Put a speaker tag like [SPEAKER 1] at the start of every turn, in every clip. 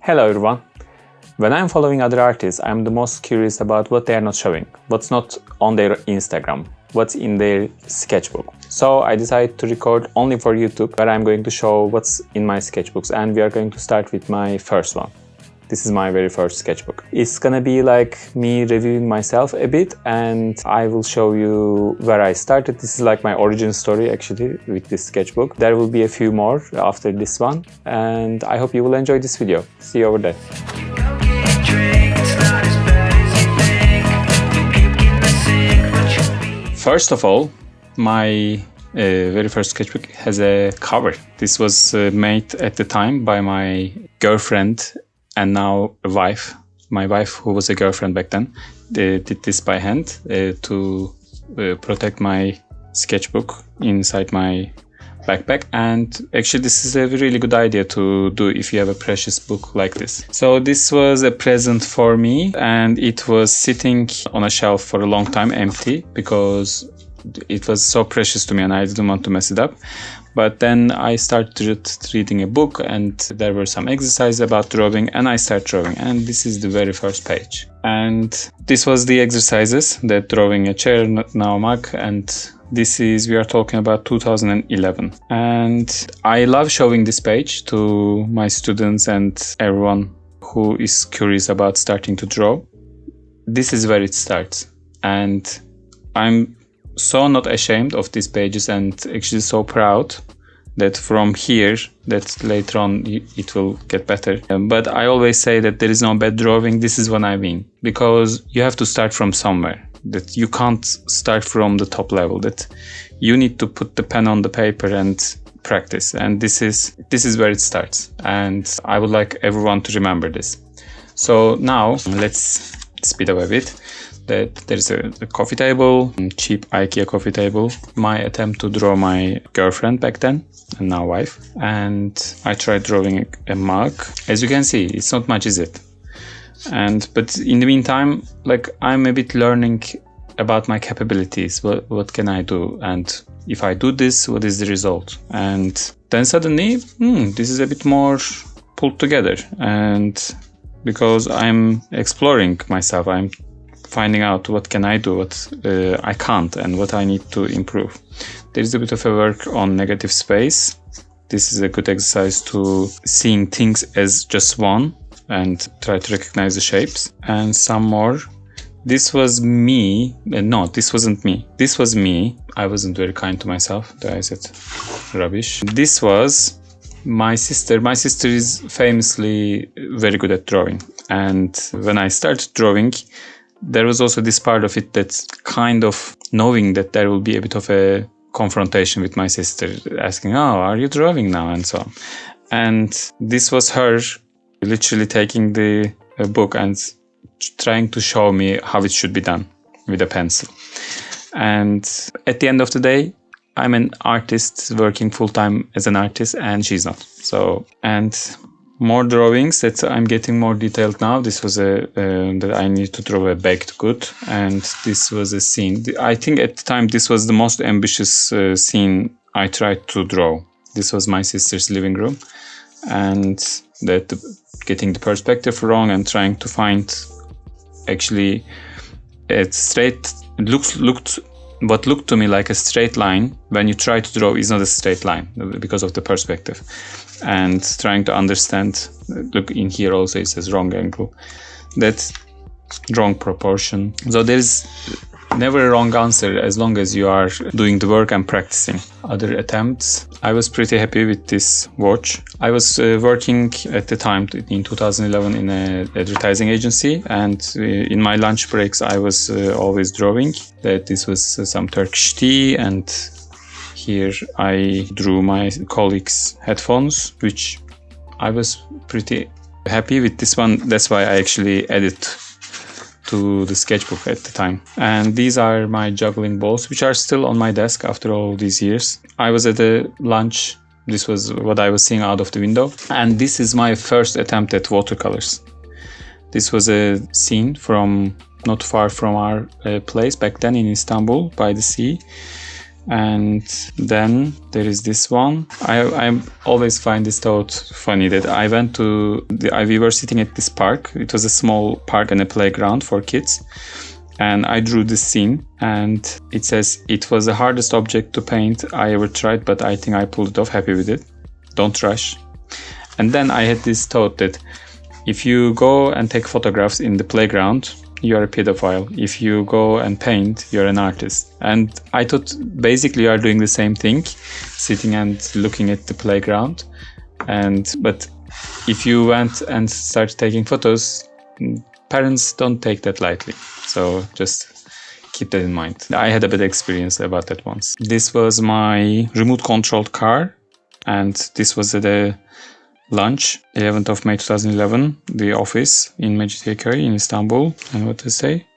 [SPEAKER 1] Hello everyone! When I'm following other artists, I'm the most curious about what they are not showing, what's not on their Instagram, what's in their sketchbook. So I decided to record only for YouTube, where I'm going to show what's in my sketchbooks, and we are going to start with my first one. This is my very first sketchbook. It's gonna be like me reviewing myself a bit, and I will show you where I started. This is like my origin story actually with this sketchbook. There will be a few more after this one, and I hope you will enjoy this video. See you over there. First of all, my very first sketchbook has a cover. This was made at the time by my girlfriend and now a wife. My wife, who was a girlfriend back then, did this by hand to protect my sketchbook inside my backpack. And actually this is a really good idea to do if you have a precious book like this. So this was a present for me, and it was sitting on a shelf for a long time empty because it was so precious to me and I didn't want to mess it up. But then I started reading a book, and there were some exercises about drawing, and I started drawing, and this is the very first page. And this was the exercises, that drawing a chair, now a mug, and we are talking about 2011. And I love showing this page to my students and everyone who is curious about starting to draw. This is where it starts, and I'm so not ashamed of these pages, and actually so proud that from here, that later on it will get better. But I always say that there is no bad drawing. This is what I mean, because you have to start from somewhere, that you can't start from the top level, that you need to put the pen on the paper and practice. And this is where it starts, and I would like everyone to remember this. So now let's speed up a bit. That there's a coffee table, cheap IKEA coffee table. My attempt to draw my girlfriend back then, and now wife. And I tried drawing a mug. As you can see, it's not much, is it? But in the meantime, like, I'm a bit learning about my capabilities. What can I do? And if I do this, what is the result? And then suddenly, this is a bit more pulled together. And because I'm exploring myself, I'm finding out what can I do, what I can't, and what I need to improve. There is a bit of a work on negative space. This is a good exercise to seeing things as just one and try to recognize the shapes. And some more. This was me. No, this wasn't me. This was me. I wasn't very kind to myself. I said rubbish. This was my sister. My sister is famously very good at drawing. And when I started drawing, there was also this part of it that's kind of knowing that there will be a bit of a confrontation with my sister, asking, "Oh, are you drawing now?" and so on. And this was her literally taking the book and trying to show me how it should be done with a pencil. And at the end of the day, I'm an artist working full-time as an artist, and she's not. So, and more drawings that I'm getting more detailed now. This was that I need to draw a baked good, and this was a scene. I think at the time this was the most ambitious scene I tried to draw. This was my sister's living room, and getting the perspective wrong and trying to find actually a straight what looked to me like a straight line when you try to draw is not a straight line because of the perspective. And trying to understand, look in here also it says wrong angle, that's wrong proportion. So there's never a wrong answer as long as you are doing the work and practicing. Other attempts, I was pretty happy with this watch. I was working at the time in 2011 in an advertising agency, and in my lunch breaks I was always drawing. That this was some Turkish tea, and here I drew my colleagues' headphones, which I was pretty happy with this one. That's why I actually added to the sketchbook at the time. And these are my juggling balls, which are still on my desk after all these years. I was at a lunch. This was what I was seeing out of the window. And this is my first attempt at watercolors. This was a scene from not far from our place back then in Istanbul by the sea. And then there is this one. I always find this thought funny that we were sitting at this park. It was a small park and a playground for kids. And I drew this scene, and it says, "It was the hardest object to paint I ever tried, but I think I pulled it off, happy with it. Don't rush." And then I had this thought that if you go and take photographs in the playground, you are a pedophile. If you go and paint, you're an artist. And I thought basically you are doing the same thing, sitting and looking at the playground. But if you went and started taking photos, parents don't take that lightly. So just keep that in mind. I had a bad experience about that once. This was my remote controlled car, and this was the lunch, 11th of May 2011, the office in Mecidiyeköy in Istanbul. And what to say?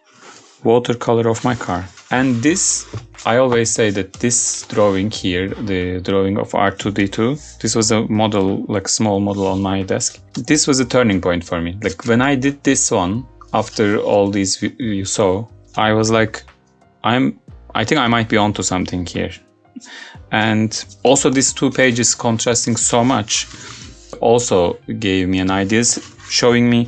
[SPEAKER 1] Watercolor of my car. And this, I always say that this drawing here, the drawing of R2D2, this was a model, like small model on my desk. This was a turning point for me. Like when I did this one, after all these you saw, I was like, I think I might be onto something here. And also these 2 pages contrasting so much also gave me an idea, showing me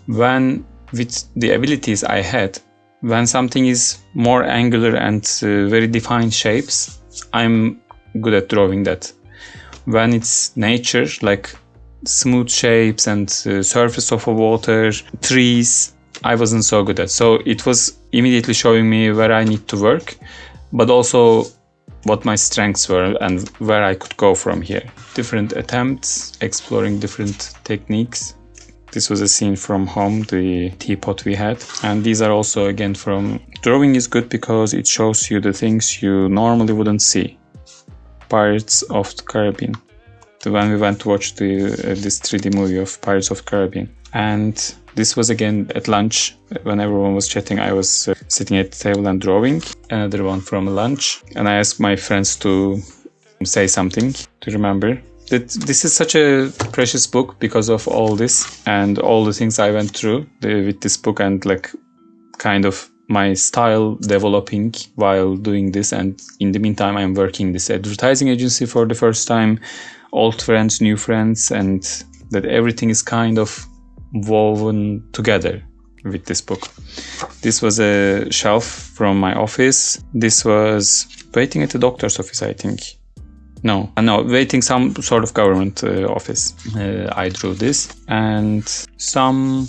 [SPEAKER 1] when, with the abilities I had, when something is more angular and very defined shapes, I'm good at drawing that. When it's nature, like smooth shapes and surface of a water, trees, I wasn't so good at. So it was immediately showing me where I need to work, but also what my strengths were and where I could go from here. Different attempts, exploring different techniques. This was a scene from home, the teapot we had. And these are also again from... Drawing is good because it shows you the things you normally wouldn't see. Pirates of the Caribbean. When we went to watch this 3D movie of Pirates of the Caribbean. And this was again at lunch. When everyone was chatting, I was sitting at the table and drawing. Another one from lunch. And I asked my friends to say something to remember. That this is such a precious book because of all this and all the things I went through with this book, and like kind of my style developing while doing this. And in the meantime, I'm working this advertising agency for the first time. Old friends, new friends, and that everything is kind of woven together with this book. This was a shelf from my office. This was waiting at the doctor's office, I think. No, waiting some sort of government office. I drew this, and some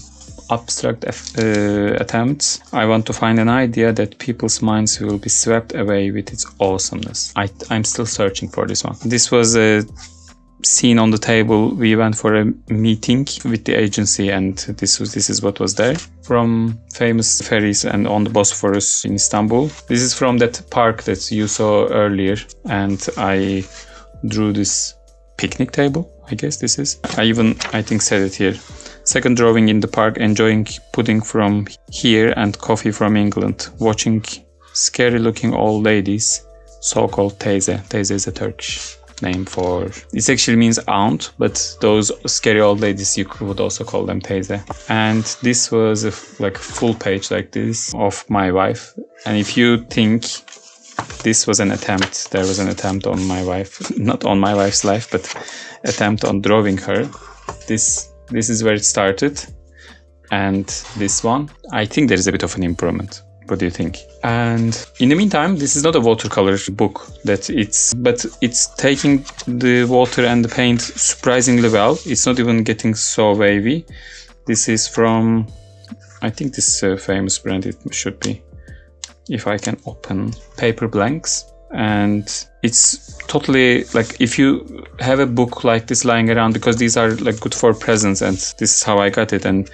[SPEAKER 1] abstract attempts. I want to find an idea that people's minds will be swept away with its awesomeness. I'm still searching for this one. This was a scene on the table. We went for a meeting with the agency, and this is what was there. From famous ferries and on the Bosphorus in Istanbul. This is from that park that you saw earlier, and I drew this picnic table, I guess this is. I think said it here. Second drawing in the park, enjoying pudding from here and coffee from England, watching scary looking old ladies, so-called teyze. Teyze is a Turkish name for... It actually means aunt, but those scary old ladies, you would also call them teyze. And this was a full page like this of my wife. And if you think this was an attempt, there was an attempt on my wife, not on my wife's life, but attempt on drawing her. This is where it started. And this one, I think there is a bit of an improvement. What do you think? And in the meantime, this is not a watercolor book, but it's taking the water and the paint surprisingly well. It's not even getting so wavy. This is from, I think this is a famous brand, it should be, if I can open, Paper Blanks. And it's totally like, if you have a book like this lying around, because these are like good for presents, and this is how I got it. And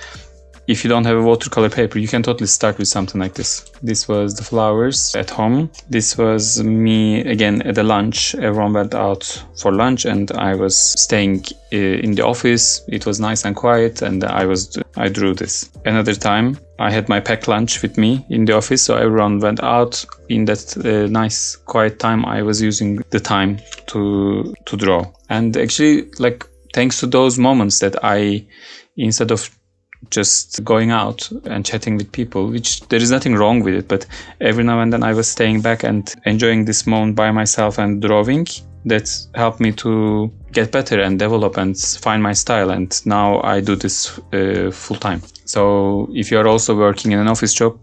[SPEAKER 1] if you don't have a watercolor paper, you can totally start with something like this. This was the flowers at home. This was me again at the lunch. Everyone went out for lunch and I was staying in the office. It was nice and quiet, and I drew this. Another time I had my packed lunch with me in the office, so everyone went out. In that nice quiet time, I was using the time to draw. And actually, like, thanks to those moments that I, instead of just going out and chatting with people, which there is nothing wrong with it. But every now and then I was staying back and enjoying this moment by myself and drawing. That helped me to get better and develop and find my style. And now I do this full time. So if you're also working in an office job,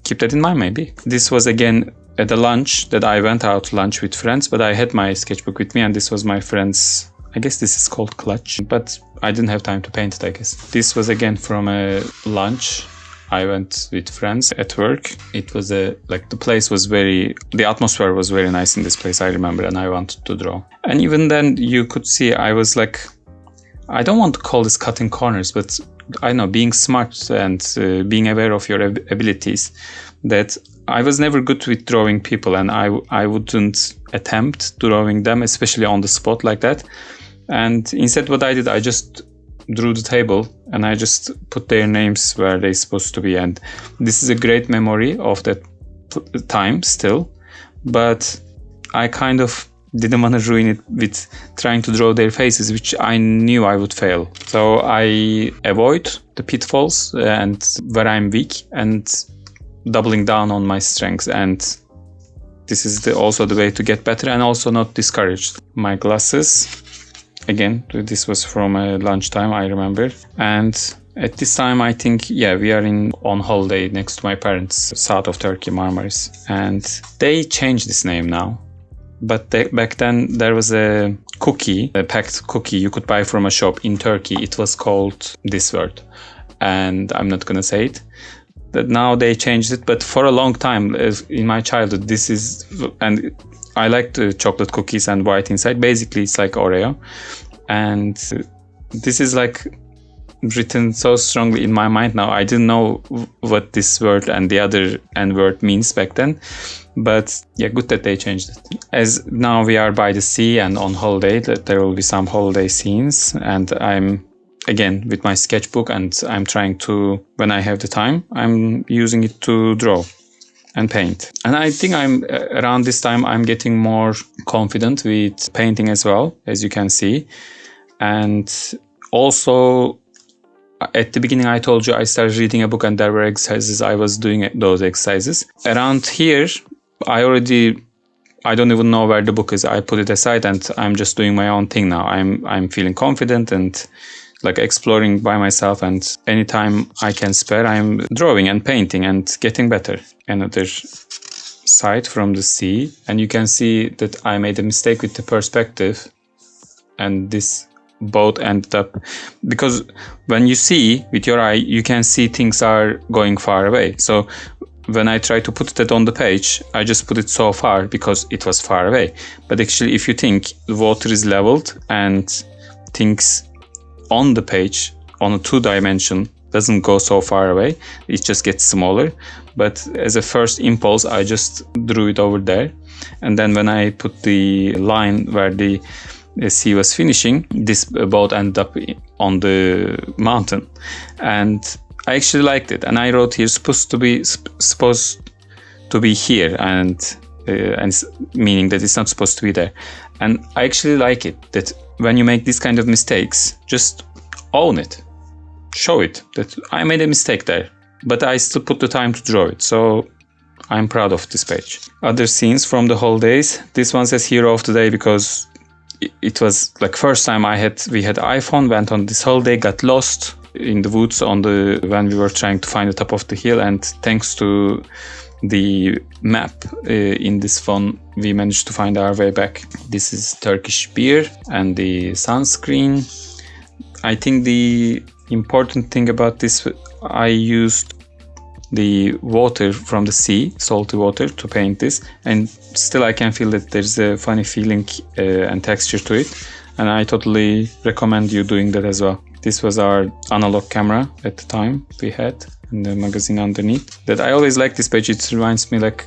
[SPEAKER 1] keep that in mind maybe. This was again at the lunch that I went out to lunch with friends, but I had my sketchbook with me, and this was my friend's, I guess this is called clutch, but I didn't have time to paint it, I guess. This was again from a lunch. I went with friends at work. It was the place was the atmosphere was very nice in this place, I remember, and I wanted to draw. And even then you could see I was like, I don't want to call this cutting corners, but I know, being smart and being aware of your abilities, that I was never good with drawing people, and I wouldn't attempt drawing them, especially on the spot like that. And instead what I did, I just drew the table and I just put their names where they're supposed to be. And this is a great memory of that time still, but I kind of didn't want to ruin it with trying to draw their faces, which I knew I would fail. So I avoid the pitfalls and where I'm weak, and doubling down on my strengths. And this is also the way to get better and also not discouraged. My glasses, again, this was from a lunchtime, I remember. And at this time, I think, we are on holiday next to my parents, south of Turkey, Marmaris. And they changed this name now. But back then, there was a packed cookie you could buy from a shop in Turkey. It was called this word, and I'm not going to say it. That now they changed it, but for a long time, in my childhood, and I liked chocolate cookies and white inside. Basically, it's like Oreo. And this is like written so strongly in my mind now. I didn't know what this word and the other N word means back then. But good that they changed it. As now we are by the sea and on holiday, there will be some holiday scenes. And I'm, again, with my sketchbook, and I'm trying to, when I have the time, I'm using it to draw and paint. And I think around this time, I'm getting more confident with painting as well, as you can see. And also, at the beginning, I told you I started reading a book and there were exercises. I was doing those exercises. Around here, I don't even know where the book is. I put it aside and I'm just doing my own thing now. I'm feeling confident and like exploring by myself, and anytime I can spare, I'm drawing and painting and getting better. Another side from the sea, and you can see that I made a mistake with the perspective, and this boat ended up, because when you see with your eye, you can see things are going far away. So when I try to put that on the page, I just put it so far because it was far away. But actually, if you think the water is leveled and things on the page on a 2-dimension doesn't go so far away, it just gets smaller. But as a first impulse, I just drew it over there. And then when I put the line where the sea was finishing, this boat ended up on the mountain. And I actually liked it. And I wrote here, supposed to be here, and meaning that it's not supposed to be there. And I actually like it, that when you make these kind of mistakes, just own it. Show it that I made a mistake there, but I still put the time to draw it. So I'm proud of this page. Other scenes from the holidays. This one says hero of the day because it was like first time we had iPhone, went on this holiday, got lost in the woods when we were trying to find the top of the hill, and thanks to the map in this phone, we managed to find our way back. This is Turkish beer and the sunscreen. I think the important thing about this, I used the water from the sea, salty water, to paint this, and still I can feel that there's a funny feeling and texture to it, and I totally recommend you doing that as well. This was our analog camera at the time we had, and the magazine underneath. That I always like this page. It reminds me like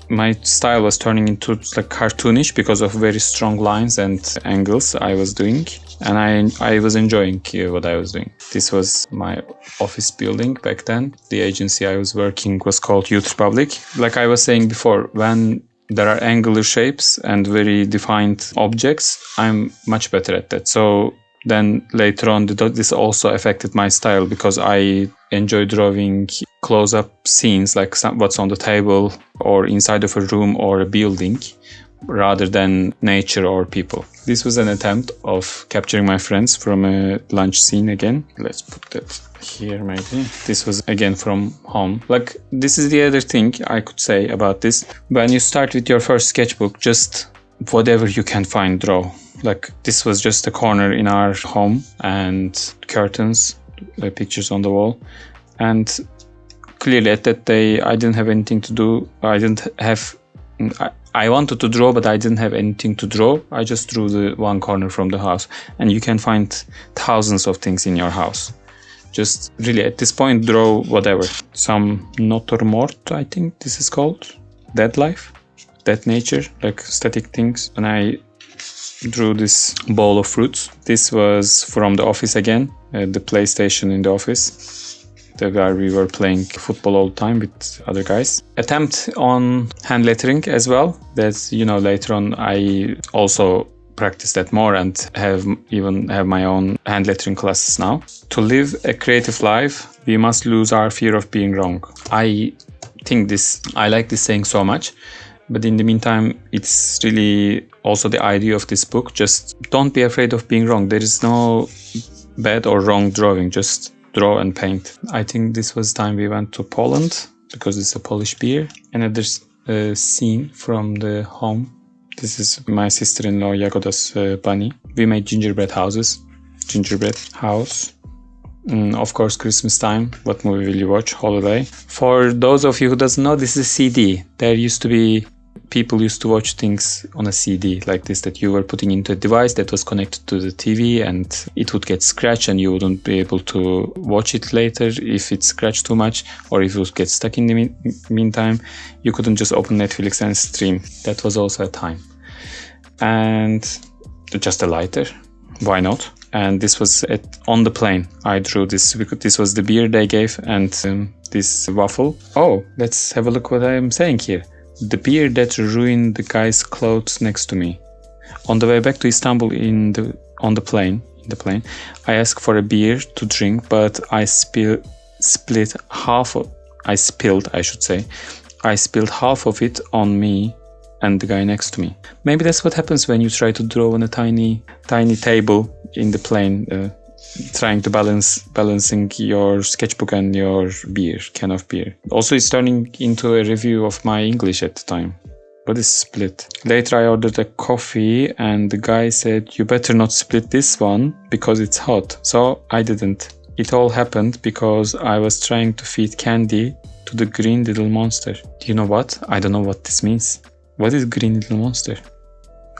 [SPEAKER 1] my style was turning into like cartoonish because of very strong lines and angles I was doing, and I was enjoying what I was doing. This was my office building back then. The agency I was working was called Youth Republic. Like I was saying before, when there are angular shapes and very defined objects, I'm much better at that. So Then later on, this also affected my style because I enjoy drawing close-up scenes like what's on the table or inside of a room or a building rather than nature or people. This was an attempt of capturing my friends from a lunch scene again. Let's put that here maybe. This was again from home. Like, this is the other thing I could say about this. When you start with your first sketchbook, just whatever you can find, draw. Like, this was just a corner in our home and curtains, pictures on the wall. And clearly at that day, I didn't have anything to do. I wanted to draw, but I didn't have anything to draw. I just drew the one corner from the house. And you can find thousands of things in your house. Just really at this point, draw whatever. Some Naturmort, I think this is called. Dead life, dead nature, like static things. And I drew this bowl of fruits. This was from the office again, the PlayStation in the office. The guy we were playing football all the time with other guys. Attempt on hand lettering as well. That's, later on I also practice that more and have my own hand lettering classes now. To live a creative life, we must lose our fear of being wrong. I like this saying so much. But in the meantime, it's really also the idea of this book. Just don't be afraid of being wrong. There is no bad or wrong drawing. Just draw and paint. I think this was time we went to Poland because it's a Polish beer. Another scene from the home. This is my sister-in-law Jagoda's bunny. We made gingerbread house. Of course, Christmas time. What movie will you watch? Holiday. For those of you who doesn't know, this is a CD. People used to watch things on a CD like this that you were putting into a device that was connected to the TV, and it would get scratched and you wouldn't be able to watch it later if it scratched too much, or if it would get stuck in the meantime. You couldn't just open Netflix and stream. That was also a time. And just a lighter. Why not? And this was on the plane. I drew this because this was the beer they gave and this waffle. Oh, let's have a look what I'm saying here. The beer that ruined the guy's clothes next to me. On the way back to Istanbul on the plane, I asked for a beer to drink, but I spilled half of it on me and the guy next to me. Maybe that's what happens when you try to draw on a tiny table in the plane, trying to balancing your sketchbook and your can of beer. Also, it's turning into a review of my English at the time. What is split? Later I ordered a coffee and the guy said, "You better not split this one because it's hot." So I didn't. It all happened because I was trying to feed candy to the green little monster. Do you know what? I don't know what this means. What is green little monster?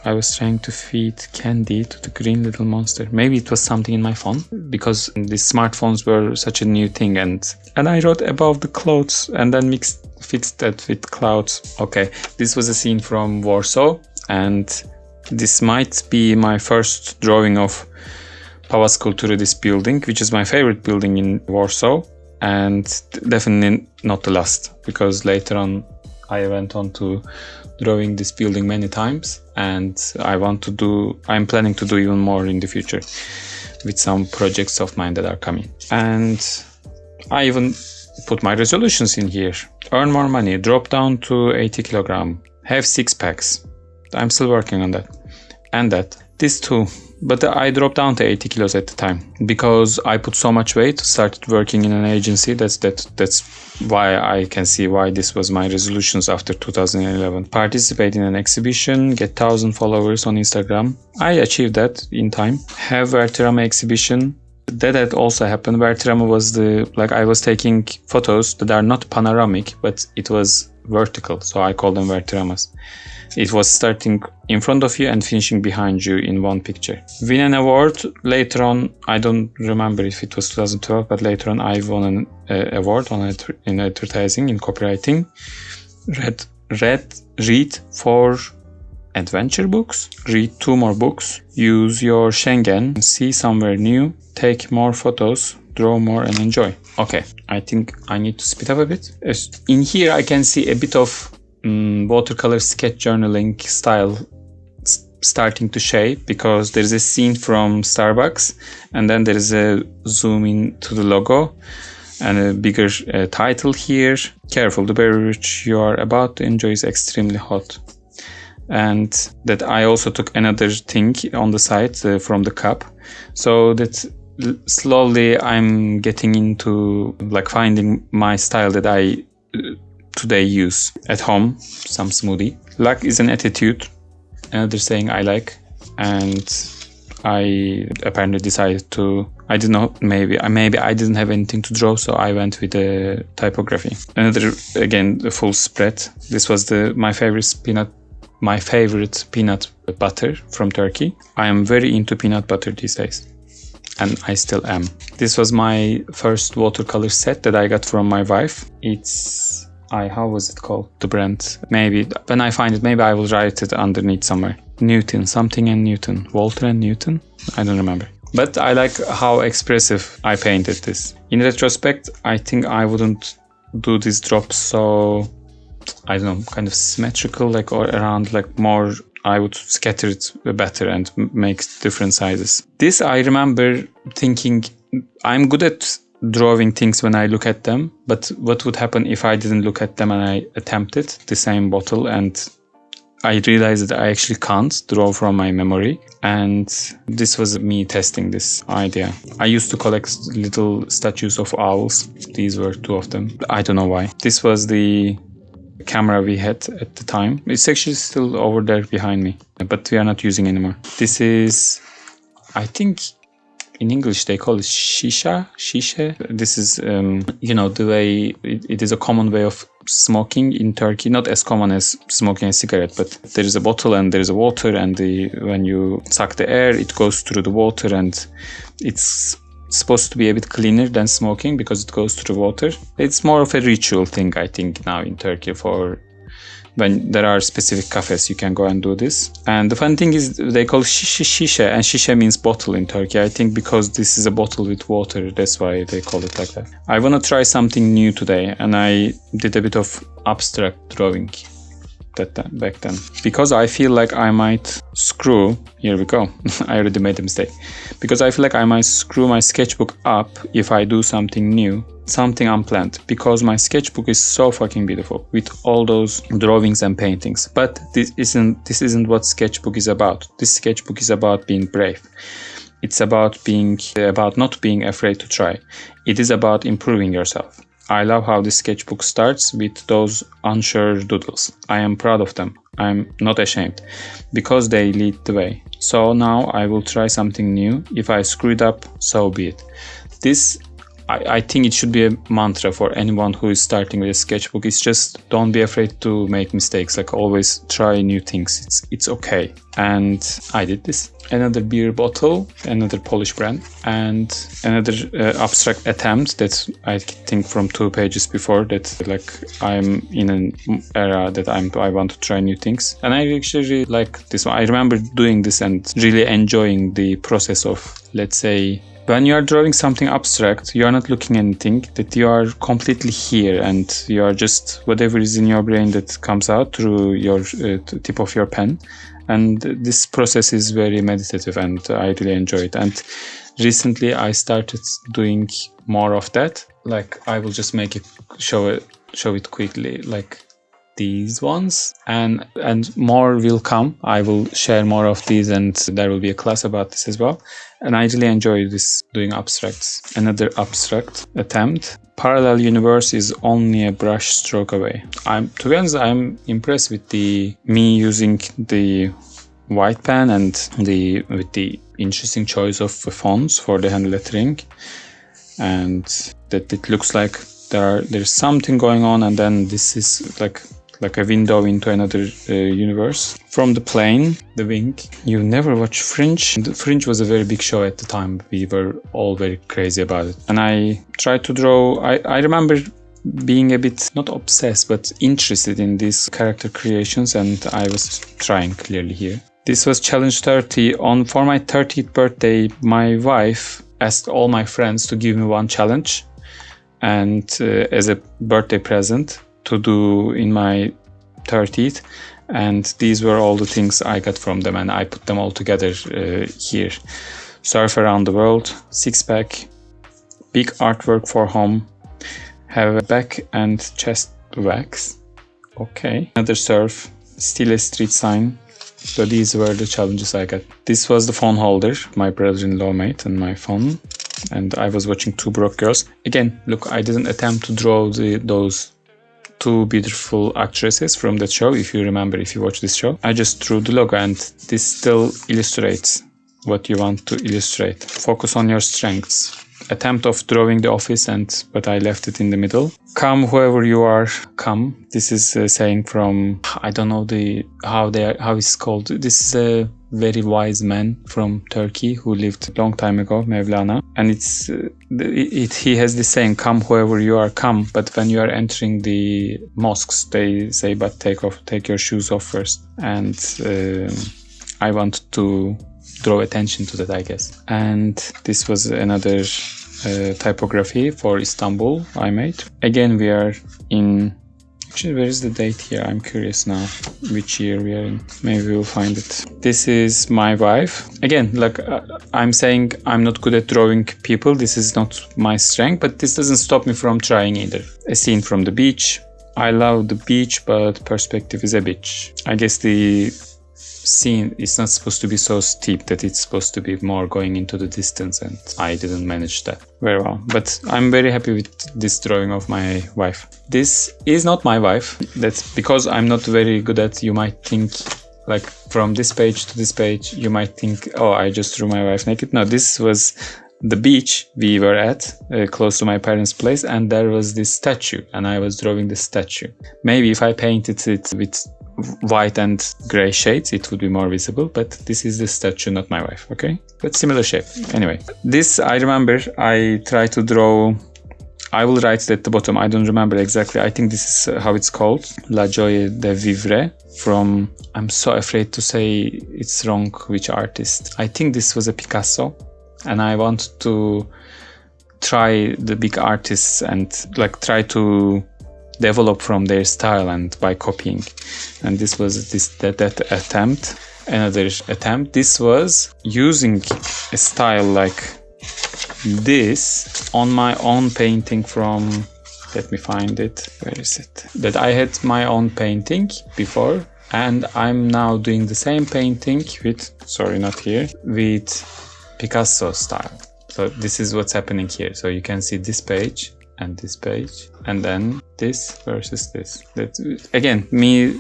[SPEAKER 1] I was trying to feed candy to the green little monster. Maybe it was something in my phone because these smartphones were such a new thing, and I wrote above the clothes and then fixed that with clouds. Okay, this was a scene from Warsaw, and this might be my first drawing of Pałac Kultury, this building, which is my favorite building in Warsaw, and definitely not the last, because later on I went on to drawing this building many times, and I'm planning to do even more in the future with some projects of mine that are coming. And I even put my resolutions in here. Earn more money, drop down to 80 kilogram, have 6 packs. I'm still working on that. And this too. But I dropped down to 80 kilos at the time because I put so much weight, started working in an agency. That's why I can see why this was my resolutions after 2011. Participate in an exhibition, get 1,000 followers on Instagram. I achieved that in time. Have Vertirama exhibition. That also happened. Vertirama was I was taking photos that are not panoramic, but it was vertical. So I call them Vertiramas. It was starting in front of you and finishing behind you in one picture. Win an award later on. I don't remember if it was 2012, but later on I won an award in advertising, in copywriting. Read 4 adventure books. Read 2 more books. Use your Schengen. See somewhere new. Take more photos. Draw more and enjoy. Okay, I think I need to speed up a bit. In here I can see a bit of watercolor sketch journaling style starting to shape because there is a scene from Starbucks and then there is a zoom in to the logo and a bigger title here. Careful, the beverage you are about to enjoy is extremely hot. And that I also took another thing on the side from the cup, so that slowly I'm getting into like finding my style that I today use at home. Some smoothie. Luck is an attitude, another saying I like, and I apparently decided to, I didn't know, maybe I didn't have anything to draw, so I went with the typography. Another, again, the full spread. This was my favorite peanut butter from Turkey. I am very into peanut butter these days, and I still am. This was my first watercolor set that I got from my wife. It's, how was it called? The brand. Maybe when I find it, maybe I will write it underneath somewhere. Newton, something and Newton. Walter and Newton? I don't remember. But I like how expressive I painted this. In retrospect, I think I wouldn't do these drops so, I don't know, kind of symmetrical, like, or around, like, more, I would scatter it better and make different sizes. This, I remember thinking, I'm good at drawing things when I look at them, but what would happen if I didn't look at them and I attempted the same bottle, and I realized that I actually can't draw from my memory, and this was me testing this idea. I used to collect little statues of owls. These were 2 of them. I don't know why. This was the camera we had at the time. It's actually still over there behind me, but we are not using anymore. This is, I think in English they call it shisha. This is, the way it is a common way of smoking in Turkey. Not as common as smoking a cigarette, but there is a bottle and there is a water, and when you suck the air, it goes through the water, and it's supposed to be a bit cleaner than smoking because it goes through water. It's more of a ritual thing, I think, now in Turkey. For when there are specific cafes, you can go and do this. And the fun thing is they call shisha, and shisha means bottle in Turkey. I think because this is a bottle with water, that's why they call it like that. I want to try something new today, and I did a bit of abstract drawing back then. Because I feel like I might screw, here we go, I already made a mistake. Because I feel like I might screw my sketchbook up if I do something new, something unplanned, because my sketchbook is so fucking beautiful with all those drawings and paintings. But this isn't what sketchbook is about. This sketchbook is about being brave. It's about not being afraid to try. It is about improving yourself. I love how this sketchbook starts with those unsure doodles. I am proud of them. I'm not ashamed, because they lead the way. So now I will try something new. If I screw it up, so be it. This, I think it should be a mantra for anyone who is starting with a sketchbook. It's just don't be afraid to make mistakes. Like, always try new things. It's okay. And I did this. Another beer bottle, another Polish brand, and another abstract attempt that I think from 2 pages before, that like I'm in an era that I want to try new things. And I actually really like this one. I remember doing this and really enjoying the process of, let's say, when you are drawing something abstract, you are not looking at anything, that you are completely here, and you are just whatever is in your brain that comes out through your tip of your pen. And this process is very meditative, and I really enjoy it. And recently I started doing more of that. Like, I will just show it quickly, like these ones, and more will come. I will share more of these, and there will be a class about this as well. And I really enjoy this, doing abstracts. Another abstract attempt. Parallel universe is only a brush stroke away. To be honest, I'm impressed with me using the white pen and with the interesting choice of fonts for the hand lettering, and that it looks like there's something going on, and then this is like a window into another universe. From the plane, the wing. You never watch Fringe? The Fringe was a very big show at the time. We were all very crazy about it. And I tried to draw. I remember being a bit, not obsessed, but interested in these character creations, and I was trying clearly here. This was challenge 30. For my 30th birthday, my wife asked all my friends to give me one challenge, and as a birthday present to do in my 30th. And these were all the things I got from them, and I put them all together here. Surf around the world, 6-pack, big artwork for home, have a back and chest wax. Okay. Another surf, still a street sign. So these were the challenges I got. This was the phone holder my brother-in-law made and my phone. And I was watching Two Broke Girls. Again, look, I didn't attempt to draw those two beautiful actresses from that show, if you remember, if you watch this show. I just drew the logo, and this still illustrates what you want to illustrate. Focus on your strengths. Attempt of drawing the office, but I left it in the middle. Come whoever you are, come. This is a saying from, I don't know how it's called. This is a very wise man from Turkey who lived a long time ago, Mevlana. And he has this saying, come whoever you are, come. But when you are entering the mosques, they say, but take your shoes off first. And I want to draw attention to that, I guess. And this was another typography for Istanbul I made. Again, we are in... Actually, where is the date here? I'm curious now which year we are in. Maybe we'll find it. This is my wife. Again, like I'm saying, I'm not good at drawing people. This is not my strength, but this doesn't stop me from trying either. A scene from the beach. I love the beach, but perspective is a bitch. I guess the scene is not supposed to be so steep that it's supposed to be more going into the distance, and I didn't manage that very well. But I'm very happy with this drawing of my wife. This is not my wife. That's because I'm not very good at, you might think, like from this page to this page, you might think, oh, I just drew my wife naked. No, this was the beach we were at, close to my parents' place, and there was this statue, and I was drawing the statue. Maybe if I painted it with white and gray shades, it would be more visible, but this is the statue, not my wife, okay? But similar shape. Anyway, this I remember I tried to draw. I will write it at the bottom. I don't remember exactly. I think this is how it's called. La Joie de Vivre from, I'm so afraid to say it's wrong, which artist. I think this was a Picasso, and I want to try the big artists and like try to develop from their style and by copying. And this was that attempt. Another attempt. This was using a style like this on my own painting from, let me find it, where is it? That I had my own painting before, and I'm now doing the same painting with, sorry, not here, with Picasso style. So this is what's happening here. So you can see this page and this page, and then this versus this. That's again me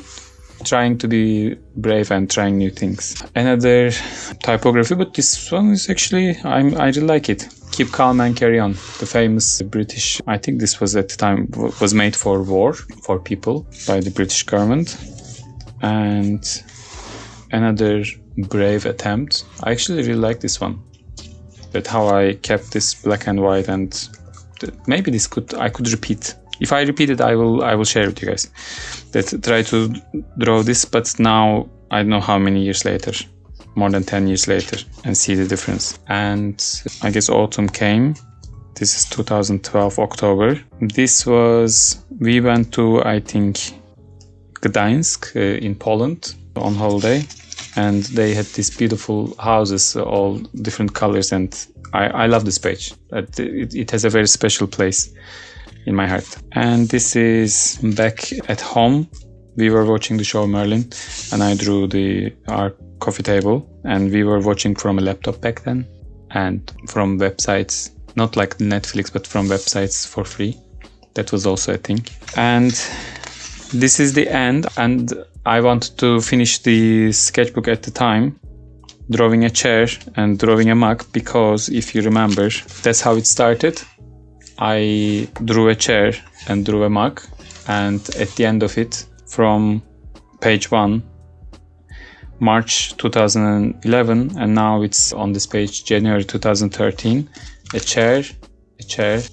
[SPEAKER 1] trying to be brave and trying new things. Another typography, but this one is actually I really like it. Keep calm and carry on. The famous British, I think this was at the time, was made for war, for people by the British government. And another brave attempt. I actually really like this one. That how I kept this black and white, and maybe this I could repeat. If I repeat it, I will share it with you guys. That try to draw this, but now I don't know how many years later, more than 10 years later, and see the difference. And I guess autumn came. This is 2012 October. This was, we went to, I think, Gdańsk in Poland on holiday, and they had these beautiful houses, all different colors, and I love this page. It has a very special place in my heart. And this is back at home. We were watching the show Merlin, and I drew our coffee table, and we were watching from a laptop back then, and from websites, not like Netflix, but from websites for free. That was also a thing. And this is the end, and I wanted to finish the sketchbook at the time, drawing a chair and drawing a mug, because if you remember, that's how it started. I drew a chair and drew a mug, and at the end of it, from page 1, March 2011, and now it's on this page, January 2013, a chair,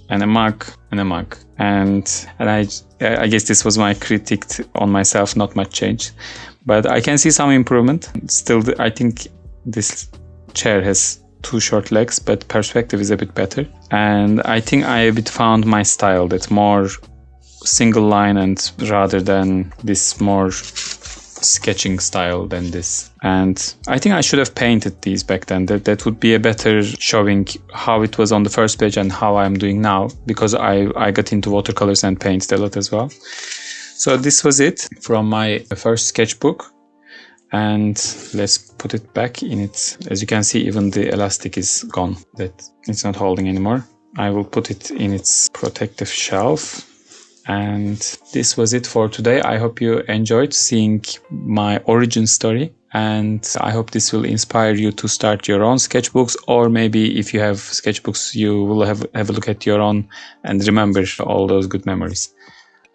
[SPEAKER 1] and a mug, and a mug. And I guess this was my critique on myself, not much change. But I can see some improvement. Still, I think this chair has too short legs, but perspective is a bit better. And I think I a bit found my style, that's more single line, and rather than this more sketching style than this. And I think I should have painted these back then. That would be a better showing how it was on the first page and how I'm doing now, because I got into watercolors and painted a lot as well. So this was it from my first sketchbook. And let's put it back in it. As you can see, even the elastic is gone. That it's not holding anymore. I will put it in its protective shelf. And this was it for today. I hope you enjoyed seeing my origin story. And I hope this will inspire you to start your own sketchbooks, or maybe if you have sketchbooks, you will have a look at your own and remember all those good memories.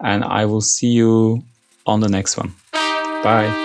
[SPEAKER 1] And I will see you on the next one. Bye.